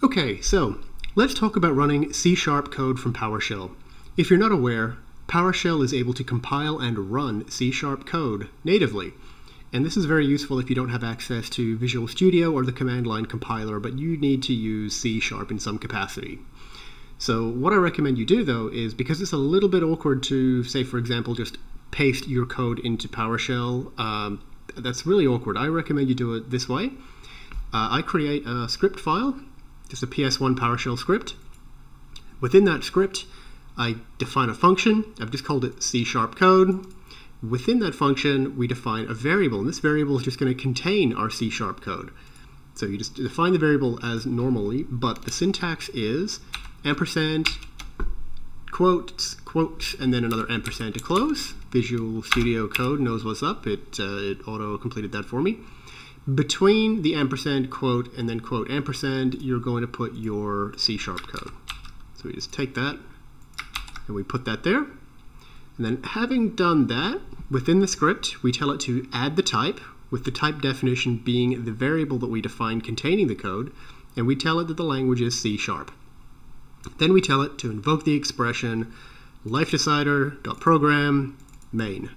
Okay, so let's talk about running C# code from PowerShell. If you're not aware, PowerShell is able to compile and run C# code natively. And this is very useful if you don't have access to Visual Studio or the command line compiler, but you need to use C# in some capacity. So what I recommend you do, though, is because it's a little bit awkward to, say, for example, just paste your code into PowerShell, that's really awkward. I recommend you do it this way. I create a script file, just a PS1 PowerShell script. Within that script, I define a function. I've just called it C# code. Within that function, we define a variable, and this variable is just going to contain our C# code. So you just define the variable as normally, but the syntax is ampersand, quotes, quote, and then another ampersand to close. Visual Studio Code knows what's up. It auto-completed that for me. Between the ampersand, quote, and then quote ampersand, you're going to put your C# code. So we just take that, and we put that there. And then having done that, within the script, we tell it to add the type, with the type definition being the variable that we define containing the code, and we tell it that the language is C#. Then we tell it to invoke the expression lifedecider.program main.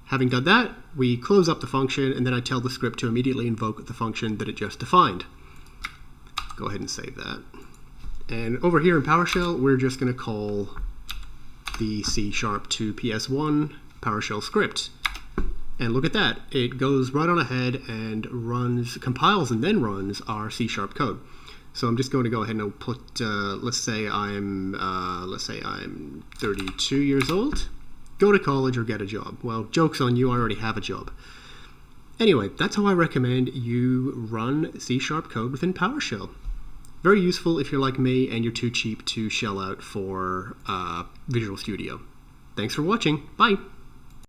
Having done that, we close up the function, and then I tell the script to immediately invoke the function that it just defined. Go ahead and save that. And over here in PowerShell, we're just going to call the C# to PS1 PowerShell script. And look at that. It goes right on ahead and runs, compiles and then runs our C# code. So I'm just going to go ahead and put, let's say I'm 32 years old. Go to college or get a job. Well, joke's on you, I already have a job. Anyway, that's how I recommend you run C# code within PowerShell. Very useful if you're like me and you're too cheap to shell out for Visual Studio. Thanks for watching. Bye.